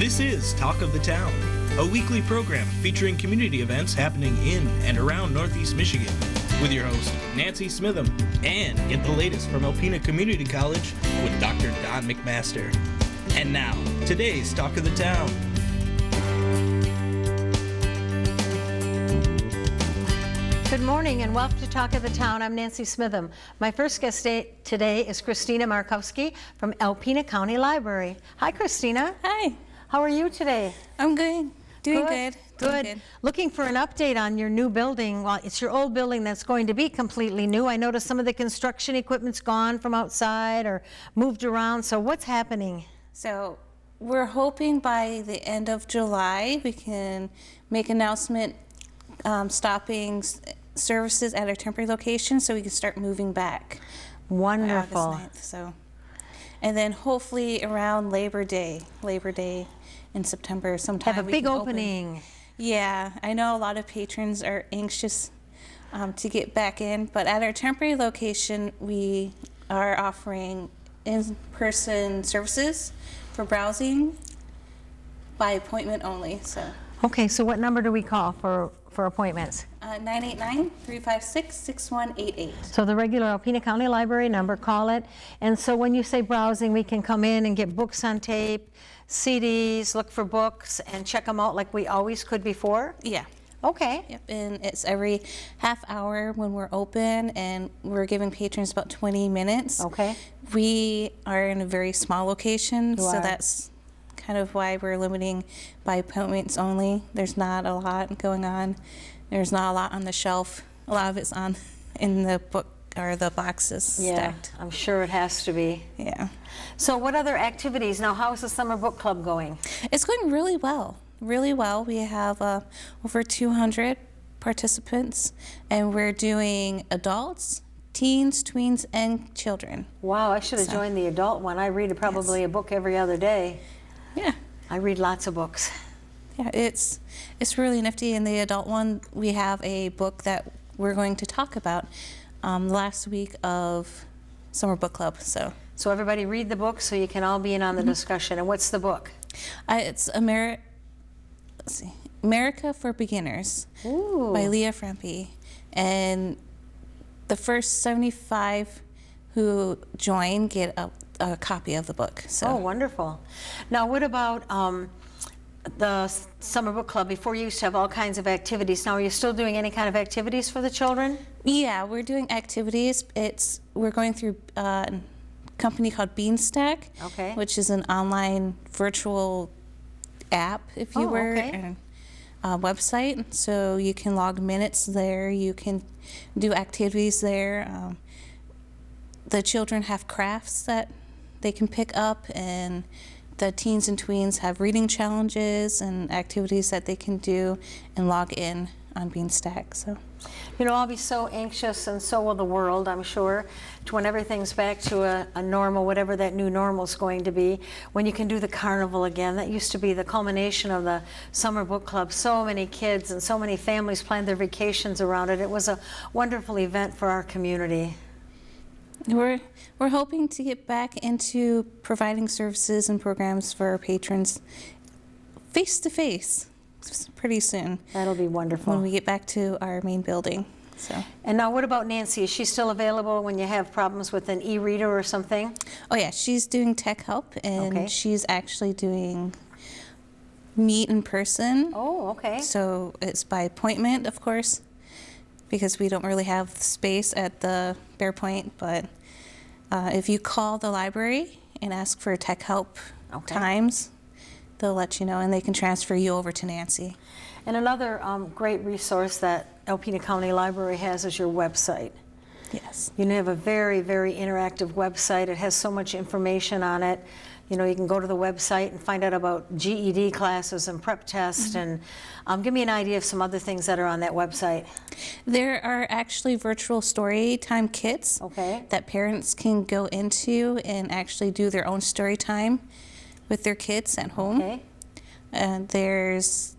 This is Talk of the Town, a weekly program featuring community events happening in and around Northeast Michigan, with your host, Nancy Smitham, and get the latest from Alpena Community College with Dr. Don McMaster. And now, today's Talk of the Town. Good morning and welcome to Talk of the Town. I'm Nancy Smitham. My first guest today is Christina Markowski from Alpena County Library. Hi, Christina. Hi. How are you today? I'm good. Doing good. Good. Looking for an update on your new building. Well, it's your old building that's going to be completely new. I noticed some of the construction equipment's gone from outside or moved around. So what's happening? So we're hoping by the end of July we can make an announcement stopping services at our temporary location so we can start moving back. Wonderful. August 9th, and then hopefully around Labor Day in September sometime. Have a big opening. Open. Yeah, I know a lot of patrons are anxious to get back in, but at our temporary location we are offering in-person services for browsing by appointment only. So. Okay, so what number do we call for appointments? 989-356-6188. So the regular Alpena County Library number, call it. And so when you say browsing, we can come in and get books on tape, CDs, look for books, and check them out like we always could before? Yeah. Okay. Yep, and it's every half hour when we're open, and we're giving patrons about 20 minutes. Okay. We are in a very small location, You so are. that's kind of why we're limiting by appointments only. There's not a lot going on. There's not a lot on the shelf. A lot of it's in the book or the boxes stacked. I'm sure it has to be. Yeah. So what other activities? Now, how's the summer book club going? It's going really well. Really well. We have over 200 participants, and we're doing adults, teens, tweens, and children. Wow, I should have joined the adult one. I read probably a book every other day. Yeah. I read lots of books. Yeah, it's really nifty. In the adult one, we have a book that we're going to talk about last week of summer book club. So everybody read the book so you can all be in on the discussion. And what's the book? It's America for Beginners. Ooh. By Leah Frempy. And the first 75 who join get a copy of the book. So. Oh, wonderful. Now, what about the summer book club? Before you used to have all kinds of activities. Now, are you still doing any kind of activities for the children? Yeah, we're doing activities. We're going through a company called Beanstack, okay, which is an online virtual app, if you were, okay, and a website. So you can log minutes there. You can do activities there. The children have crafts that they can pick up, and the teens and tweens have reading challenges and activities that they can do and log in on Beanstack. So, you know, I'll be so anxious, and so will the world, I'm sure, to when everything's back to a normal, whatever that new normal is going to be, when you can do the carnival again. That used to be the culmination of the summer book club. So many kids and so many families planned their vacations around it. It was a wonderful event for our community. We're hoping to get back into providing services and programs for our patrons face to face pretty soon. That'll be wonderful. When we get back to our main building. So. And now what about Nancy? Is she still available when you have problems with an e-reader or something? Oh yeah, she's doing tech help, and she's actually doing meet in person. Oh, okay. So it's by appointment, of course, because we don't really have space at the Bear Point, but if you call the library and ask for tech help times, they'll let you know, and they can transfer you over to Nancy. And another great resource that Alpena County Library has is your website. Yes. You have a very, very interactive website. It has so much information on it. You know, you can go to the website and find out about GED classes and prep tests, and give me an idea of some other things that are on that website. There are actually virtual story time kits that parents can go into and actually do their own story time with their kids at home. And there's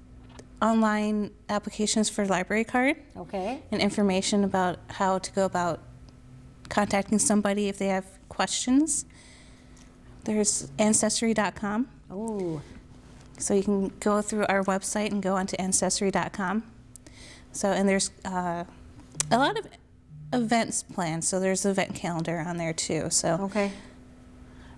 online applications for library card and information about how to go about contacting somebody if they have questions. There's Ancestry.com. Oh. So you can go through our website and go onto ancestry.com. So, and there's a lot of events planned. So there's an event calendar on there too. So Okay.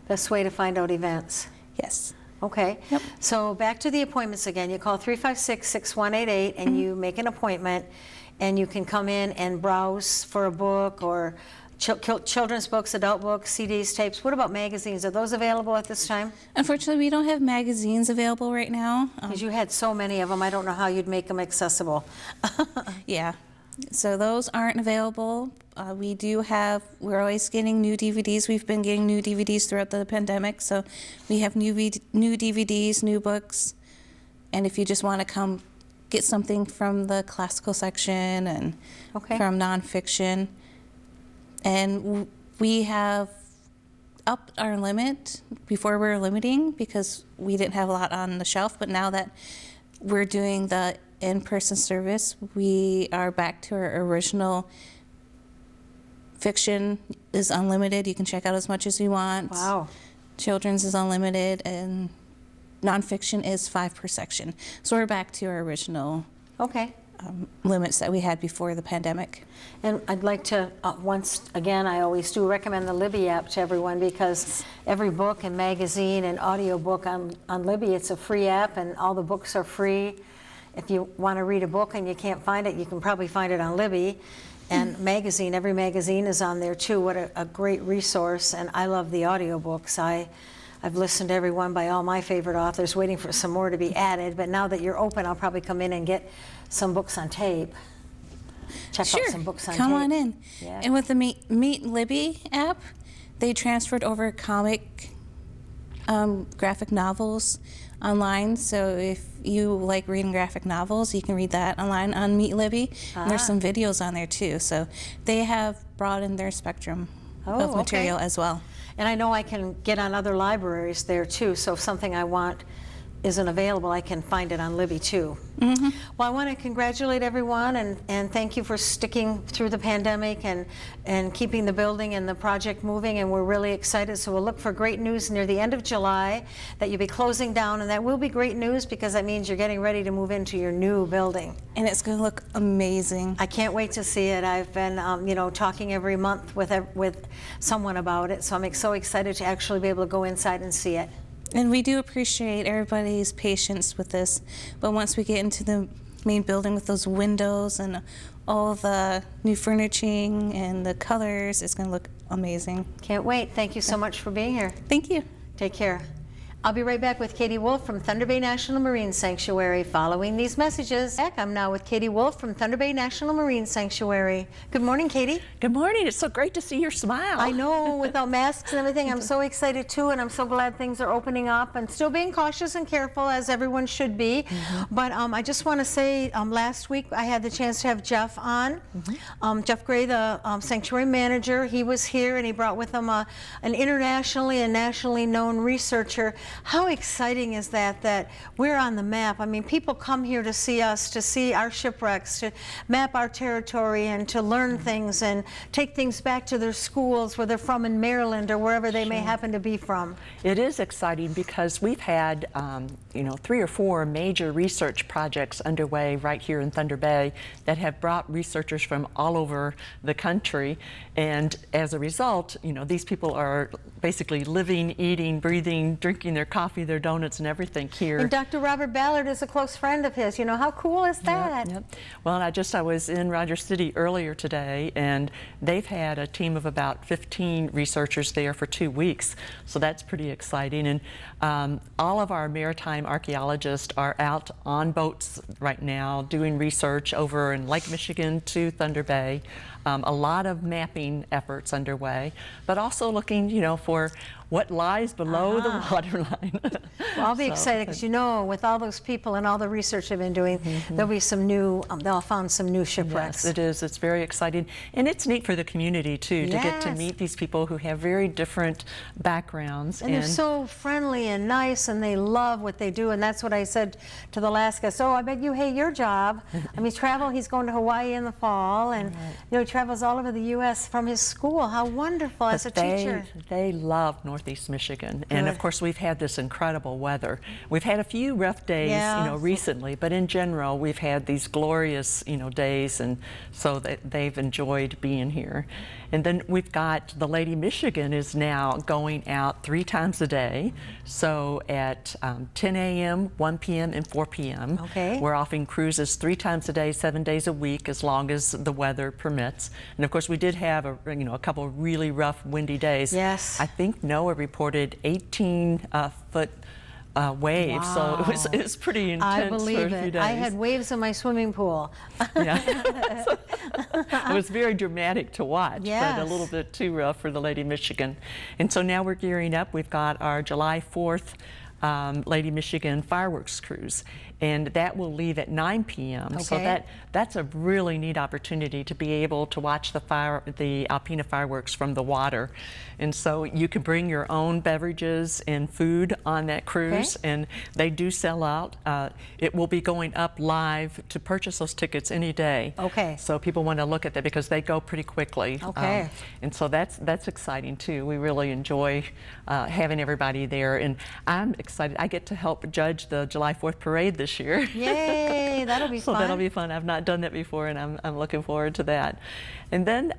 Best way to find out events. yes. Okay. Yep. So back to the appointments again. You call 356-6188 and you make an appointment, and you can come in and browse for a book or children's books, adult books, CDs, tapes. What about magazines? Are those available at this time? Unfortunately, we don't have magazines available right now. Because you had so many of them, I don't know how you'd make them accessible. Yeah. So those aren't available. We're always getting new DVDs. We've been getting new DVDs throughout the pandemic. So we have new DVDs, new books. And if you just want to come get something from the classical section and from nonfiction. And we have upped our limit. Before we were limiting because we didn't have a lot on the shelf, but now that we're doing the in-person service, we are back to our original. Fiction is unlimited. You can check out as much as you want. Wow. Children's is unlimited, and nonfiction is 5 per section. So we're back to our original limits that we had before the pandemic. And I'd like to, once again, I always do recommend the Libby app to everyone, because every book and magazine and audio book on Libby, it's a free app, and all the books are free. If you want to read a book and you can't find it, you can probably find it on Libby. And magazine, every magazine is on there too. What a great resource. And I love the audiobooks. I've listened to every one by all my favorite authors, waiting for some more to be added. But now that you're open, I'll probably come in and get some books on tape. Check out some books on tape. Come on in. Yeah. And with the Meet Libby app, they transferred over comic graphic novels online. So if you like reading graphic novels, you can read that online on Meet Libby. And there's some videos on there too. So they have broadened their spectrum of material as well. And I know I can get on other libraries there too. So if something I want isn't available, I can find it on Libby too. Mm-hmm. Well, I want to congratulate everyone and thank you for sticking through the pandemic and keeping the building and the project moving, and we're really excited. So we'll look for great news near the end of July that you'll be closing down, and that will be great news because that means you're getting ready to move into your new building. And it's going to look amazing. I can't wait to see it. I've been talking every month with someone about it, so I'm so excited to actually be able to go inside and see it. And we do appreciate everybody's patience with this, but once we get into the main building with those windows and all the new furnishing and the colors, it's going to look amazing. Can't wait. Thank you so much for being here. Thank you. Take care. I'll be right back with Katie Wolf from Thunder Bay National Marine Sanctuary following these messages. I'm now with Katie Wolf from Thunder Bay National Marine Sanctuary. Good morning, Katie. Good morning. It's so great to see your smile. I know, without masks and everything. I'm so excited too, and I'm so glad things are opening up and still being cautious and careful, as everyone should be. But I just want to say, last week I had the chance to have Jeff on. Jeff Gray, the sanctuary manager, he was here, and he brought with him an internationally and nationally known researcher. How exciting is that we're on the map? I mean, people come here to see us, to see our shipwrecks, to map our territory, and to learn things and take things back to their schools where they're from in Maryland or wherever they may happen to be from. It is exciting because we've had 3 or 4 major research projects underway right here in Thunder Bay that have brought researchers from all over the country, and as a result, these people are basically living, eating, breathing, drinking their coffee, their donuts, and everything here. And Dr. Robert Ballard is a close friend of his. How cool is that? Yep. Well, I was in Rogers City earlier today, and they've had a team of about 15 researchers there for 2 weeks, so that's pretty exciting. And all of our maritime archaeologists are out on boats right now doing research over in Lake Michigan to Thunder Bay. A lot of mapping efforts underway, but also looking, for what lies below the waterline. Well, I'll be excited because with all those people and all the research they've been doing, there'll be some new, they'll have found some new shipwrecks. Yes, it is. It's very exciting. And it's neat for the community, too, to get to meet these people who have very different backgrounds. And they're so friendly and nice, and they love what they do. And that's what I said to the last guy. So I bet you hate your job. I mean, he's going to Hawaii in the fall, and he travels all over the U.S. from his school. How wonderful as a teacher. They love North Northeast Michigan. And of course, we've had this incredible weather. We've had a few rough days, you know, recently, but in general, we've had these glorious, you know, days, and so they've enjoyed being here. And then we've got the Lady Michigan is now going out 3 times a day. So at 10 a.m., 1 p.m., and 4 p.m. Okay. We're offering cruises 3 times a day, 7 days a week, as long as the weather permits. And of course, we did have a couple of really rough, windy days. Yes. I think NOAA reported 18-foot waves, Wow. so it was pretty intense I for a believe few it. days. I had waves in my swimming pool. Yeah. It was very dramatic to watch, but a Yes. little bit too rough for the Lady Michigan. And so now we're gearing up. We've got our July 4th Lady Michigan fireworks cruise, and that will leave at 9 p.m. So that's a really neat opportunity to be able to watch the Alpena fireworks from the water. And so you can bring your own beverages and food on that cruise, and they do sell out. It will be going up live to purchase those tickets any day. Okay. So people want to look at that because they go pretty quickly. Okay. And so that's exciting too. We really enjoy having everybody there, and I'm excited. I get to help judge the July 4th parade this year. Yay, that'll be fun. So that'll be fun. I've not done that before, and I'm looking forward to that. And then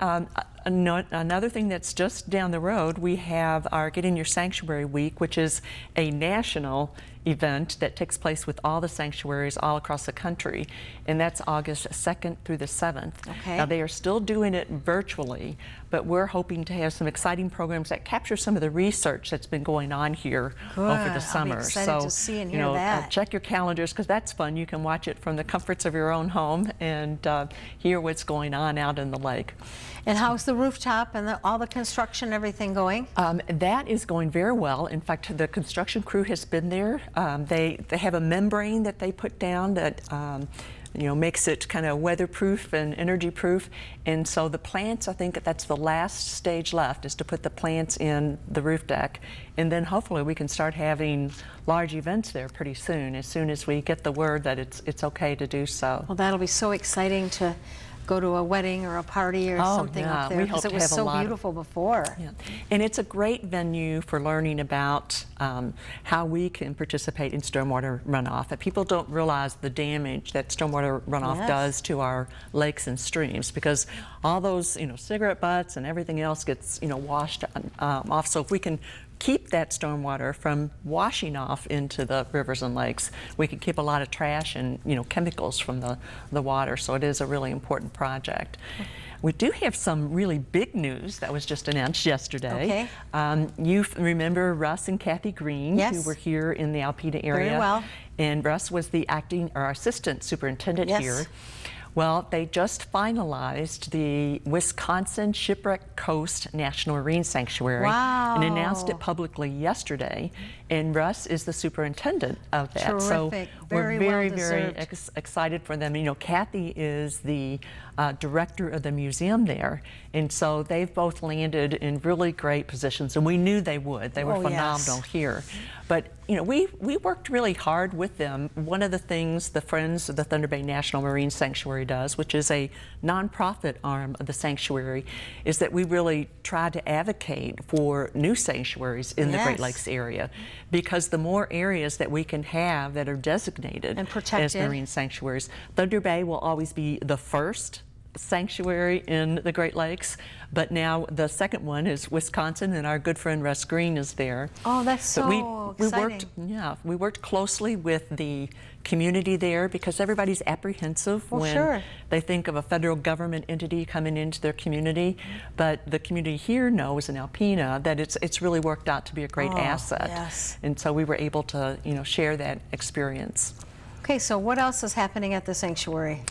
another thing that's just down the road, we have our Get in Your Sanctuary Week, which is a national event that takes place with all the sanctuaries all across the country, and that's August 2nd through the 7th. Okay. Now, they are still doing it virtually, but we're hoping to have some exciting programs that capture some of the research that's been going on here over the summer. I'll be excited to see and hear that. Check your calendars, because that's fun. You can watch it from the comforts of your own home and hear what's going on out in the lake. And how's the rooftop and all the construction, everything going? That is going very well. In fact, the construction crew has been there. They have a membrane that they put down that makes it kind of weatherproof and energy proof. And so the plants, I think that's the last stage left, is to put the plants in the roof deck. And then hopefully we can start having large events there pretty soon as we get the word that it's okay to do so. Well, that'll be so exciting to go to a wedding or a party or something up there, because it was so beautiful before. Yeah. And it's a great venue for learning about how we can participate in stormwater runoff. People don't realize the damage that stormwater runoff does to our lakes and streams, because all those cigarette butts and everything else gets washed off. So if we can keep that stormwater from washing off into the rivers and lakes, we can keep a lot of trash and chemicals from the water. So it is a really important project. We do have some really big news that was just announced yesterday. Okay. You remember Russ and Kathy Green, yes, who were here in the Alpena area. Very well. And Russ was the acting or assistant superintendent here. Well, they just finalized the Wisconsin Shipwreck Coast National Marine Sanctuary and announced it publicly yesterday. And Russ is the superintendent of that. Terrific. So we're very excited for them. Kathy is the director of the museum there, and so they've both landed in really great positions, and we knew they would. They were phenomenal here. But we worked really hard with them. One of the things the Friends of the Thunder Bay National Marine Sanctuary does, which is a nonprofit arm of the sanctuary, is that we really try to advocate for new sanctuaries in the Great Lakes area, because the more areas that we can have that are designated and protected as marine sanctuaries, Thunder Bay will always be the first sanctuary in the Great Lakes, but now the second one is Wisconsin, and our good friend Russ Green is there. Oh, that's so exciting. We worked closely with the community there, because everybody's apprehensive when they think of a federal government entity coming into their community, but the community here knows in Alpena that it's really worked out to be a great asset. Yes. And so we were able to share that experience. Okay, so what else is happening at the sanctuary?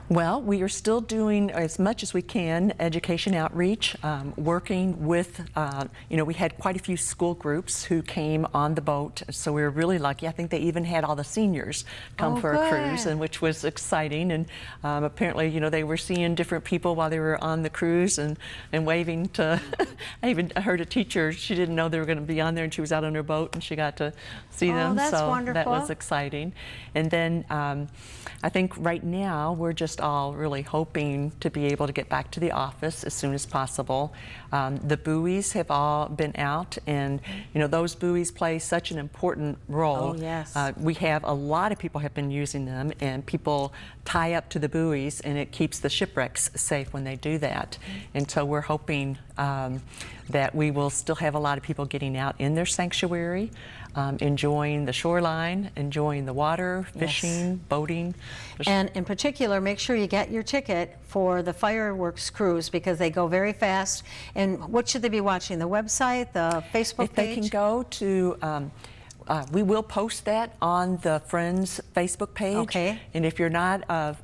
Well, we are still doing as much as we can education outreach, working with, we had quite a few school groups who came on the boat, so we were really lucky. I think they even had all the seniors come for a cruise, and which was exciting. And apparently, they were seeing different people while they were on the cruise and waving to, I even heard a teacher, she didn't know they were going to be on there, and she was out on her boat and she got to see them. That's so wonderful. That was exciting. And then I think right now we're just just all really hoping to be able to get back to the office as soon as possible. The buoys have all been out, and you know, those buoys play such an important role. Oh, yes. We have a lot of people have been using them, and people tie up to the buoys, and it keeps the shipwrecks safe when they do that. And so we're hoping that we will still have a lot of people getting out in their sanctuary, enjoying the shoreline, enjoying the water, fishing, boating. And in particular, make sure you get your ticket for the fireworks cruise, because they go very fast. And what should they be watching? The website, the Facebook page? They can go to, we will post that on the Friends Facebook page. Okay. And if you're not a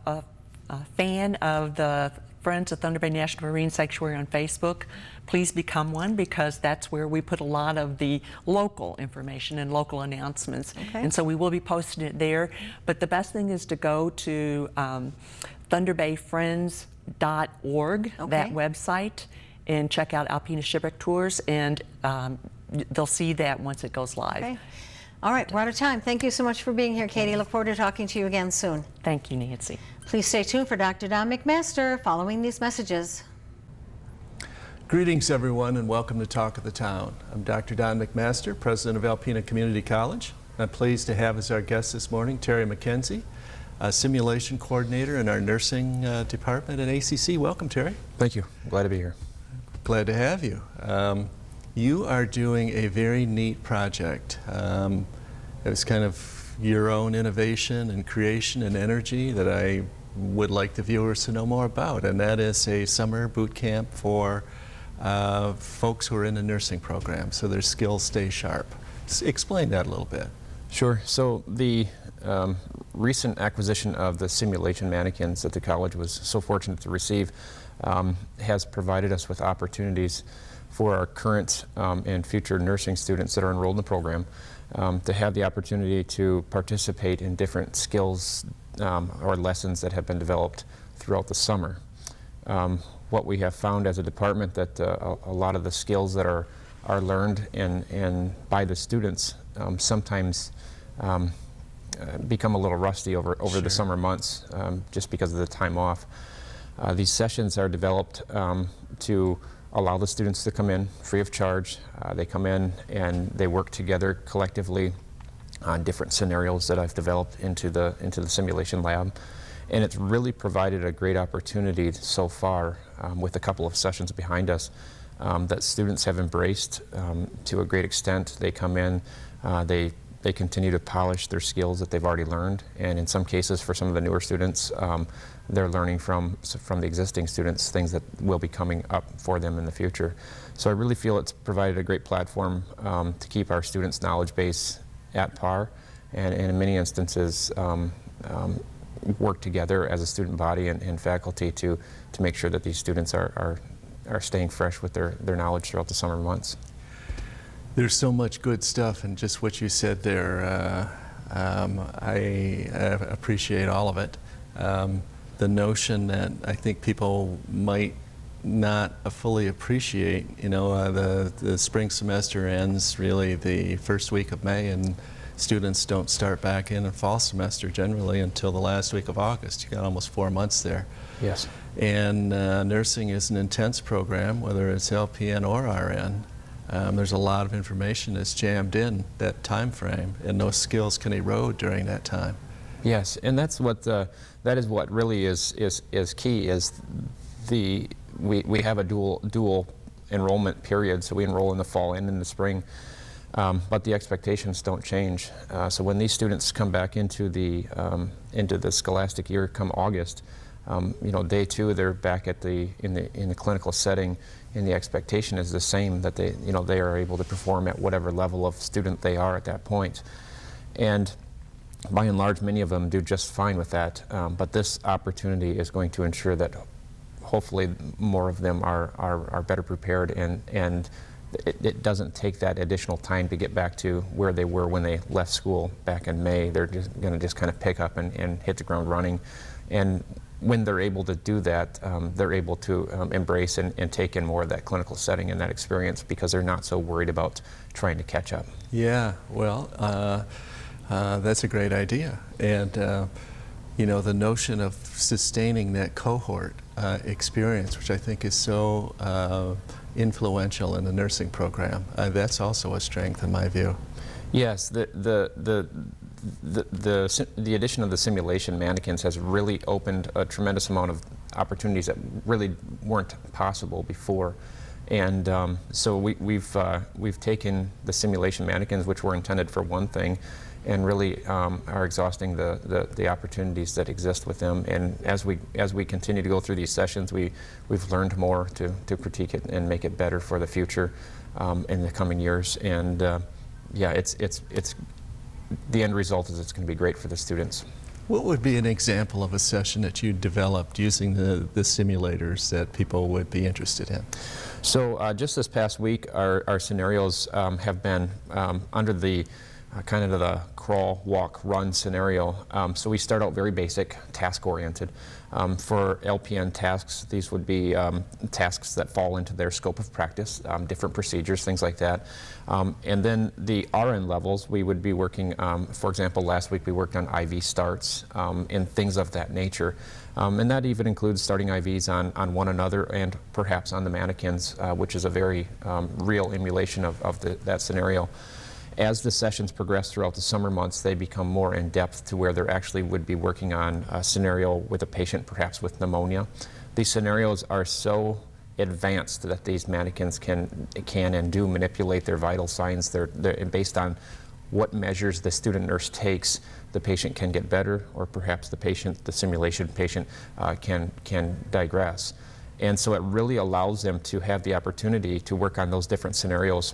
fan of the Friends of Thunder Bay National Marine Sanctuary on Facebook, please become one, because that's where we put a lot of the local information and local announcements. Okay. And so we will be posting it there. But the best thing is to go to thunderbayfriends.org, that website, and check out Alpena Shipwreck Tours, and they'll see that once it goes live. Okay. All right, we're out of time. Thank you so much for being here, Katie. Look forward to talking to you again soon. Thank you, Nancy. Please stay tuned for Dr. Don McMaster following these messages. Greetings, everyone, and welcome to Talk of the Town. I'm Dr. Don McMaster, president of Alpena Community College. I'm pleased to have as our guest this morning Terry McKenzie, a simulation coordinator in our nursing department at ACC. Welcome, Terry. Thank you. Glad to be here. Glad to have you. You are doing a very neat project. It was kind of your own innovation and creation and energy that I would like the viewers to know more about, and that is a summer boot camp for folks who are in the nursing program, so their skills stay sharp. Explain that a little bit. Sure. So the recent acquisition of the simulation mannequins that the college was so fortunate to receive has provided us with opportunities for our current and future nursing students that are enrolled in the program to have the opportunity to participate in different skills or lessons that have been developed throughout the summer. What we have found as a department that a lot of the skills that are learned and by the students sometimes become a little rusty over the summer months just because of the time off. These sessions are developed to allow the students to come in free of charge. They come in and they work together collectively on different scenarios that I've developed into the simulation lab. And it's really provided a great opportunity so far with a couple of sessions behind us that students have embraced to a great extent. They come in, they continue to polish their skills that they've already learned, and in some cases for some of the newer students, they're learning from the existing students things that will be coming up for them in the future. So I really feel it's provided a great platform to keep our students' knowledge base at par, and in many instances work together as a student body and faculty to make sure that these students are staying fresh with their knowledge throughout the summer months. There's so much good stuff in just what you said there. I appreciate all of it. The notion that I think people might not fully appreciate, you know, the spring semester ends really the first week of May, and students don't start back in fall semester generally until the last week of August. You got almost 4 months there. Yes. And nursing is an intense program, whether it's LPN or RN. There's a lot of information that's jammed in that time frame, and those skills can erode during that time. Yes, and that's what that is what really is key. Is we have a dual enrollment period, so we enroll in the fall and in the spring, but the expectations don't change. So when these students come back into the scholastic year come August, you know, day two they're back at in the clinical setting, and the expectation is the same, that they are able to perform at whatever level of student they are at that point. And by and large, many of them do just fine with that, but this opportunity is going to ensure that hopefully more of them are better prepared, and it doesn't take that additional time to get back to where they were when they left school back in May. They're just going to kind of pick up and hit the ground running. And when they're able to do that, they're able to embrace and take in more of that clinical setting and that experience, because they're not so worried about trying to catch up. Yeah, well, that's a great idea. And, you know, the notion of sustaining that cohort experience, which I think is so influential in the nursing program. That's also a strength in my view. Yes, the addition of the simulation mannequins has really opened a tremendous amount of opportunities that really weren't possible before. And so we've taken the simulation mannequins, which were intended for one thing, and really are exhausting the opportunities that exist with them. And as we continue to go through these sessions, we've learned more to critique it and make it better for the future in the coming years. And yeah, it's the end result is it's going to be great for the students. What would be an example of a session that you developed using the simulators that people would be interested in? So just this past week, our scenarios have been under the kind of the crawl, walk, run scenario. So we start out very basic, task-oriented. For LPN tasks, these would be tasks that fall into their scope of practice, different procedures, things like that. And then the RN levels, we would be working, for example, last week we worked on IV starts and things of that nature. And that even includes starting IVs on one another and perhaps on the mannequins, which is a very real emulation of that scenario. As the sessions progress throughout the summer months, they become more in depth to where they actually would be working on a scenario with a patient perhaps with pneumonia. These scenarios are so advanced that these mannequins can and do manipulate their vital signs. They're based on what measures the student nurse takes, the patient can get better, or perhaps the simulation patient can digress. And so it really allows them to have the opportunity to work on those different scenarios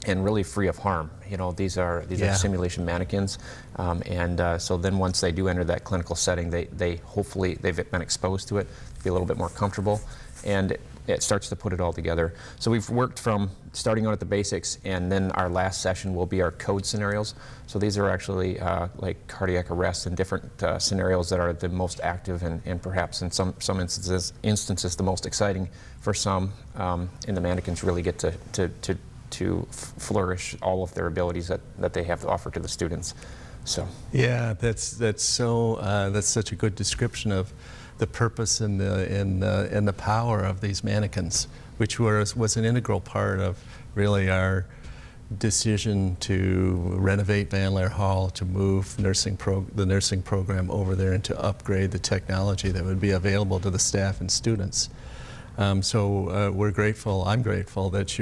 and really free of harm. You know, these are simulation mannequins, so then once they do enter that clinical setting, they hopefully they've been exposed to it, be a little bit more comfortable, and it starts to put it all together. So we've worked from starting out at the basics, and then our last session will be our code scenarios. So these are actually like cardiac arrest and different scenarios that are the most active and perhaps in some instances the most exciting for some, and the mannequins really get to flourish all of their abilities that they have to offer to the students. So yeah, that's such a good description of the purpose and the power of these mannequins, which was an integral part of really our decision to renovate Van Laer Hall, to move the nursing program over there, and to upgrade the technology that would be available to the staff and students. So we're grateful. I'm grateful that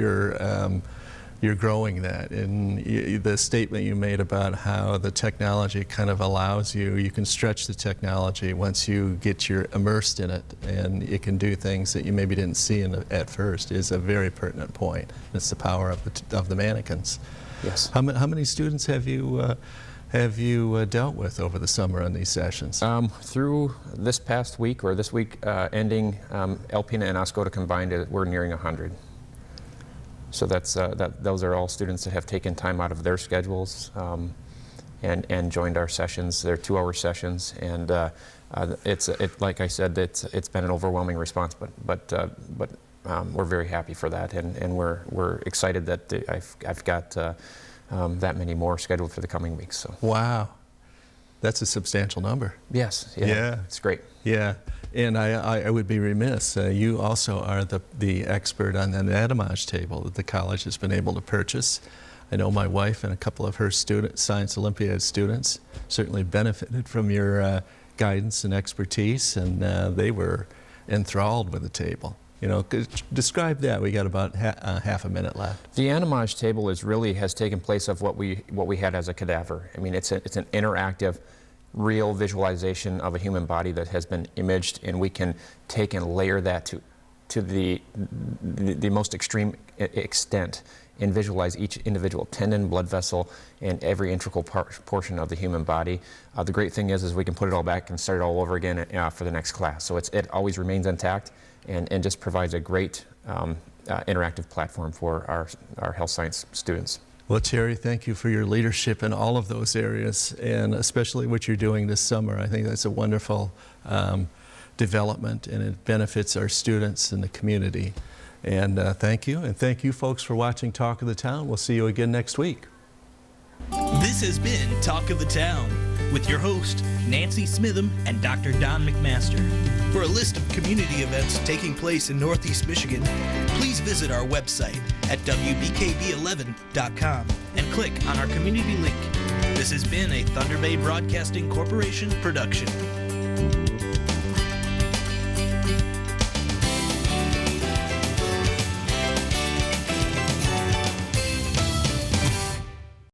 you're growing that. And the statement you made about how the technology kind of allows you can stretch the technology once you get immersed in it, and it can do things that you maybe didn't see at first, is a very pertinent point. It's the power of the mannequins. Yes. How many students have you dealt with over the summer on these sessions? Through this past week, or this week ending, Alpena and Oscoda combined, we're nearing 100. So those are all students that have taken time out of their schedules and joined our sessions. They're 2-hour sessions, and like I said, it's been an overwhelming response. But we're very happy for that, and we're excited that I've got that many more scheduled for the coming weeks. So. Wow, that's a substantial number. Yes. Yeah. It's great. Yeah. And I would be remiss, you also are the expert on the anatomage table that the college has been able to purchase. I know my wife and a couple of her Science Olympiad students certainly benefited from your guidance and expertise, and they were enthralled with the table. You know, describe that. We got about half a minute left. The anatomage table has taken place of what we had as a cadaver. I mean, it's an interactive, real visualization of a human body that has been imaged, and we can take and layer that to the most extreme extent and visualize each individual tendon, blood vessel, and every integral portion of the human body. The great thing is we can put it all back and start it all over again for the next class. So it always remains intact and just provides a great interactive platform for our health science students. Well, Terry, thank you for your leadership in all of those areas, and especially what you're doing this summer. I think that's a wonderful development, and it benefits our students and the community. And thank you, and thank you folks for watching Talk of the Town. We'll see you again next week. This has been Talk of the Town. with your host, Nancy Smitham and Dr. Don McMaster. For a list of community events taking place in Northeast Michigan, please visit our website at WBKB11.com and click on our community link. This has been a Thunder Bay Broadcasting Corporation production.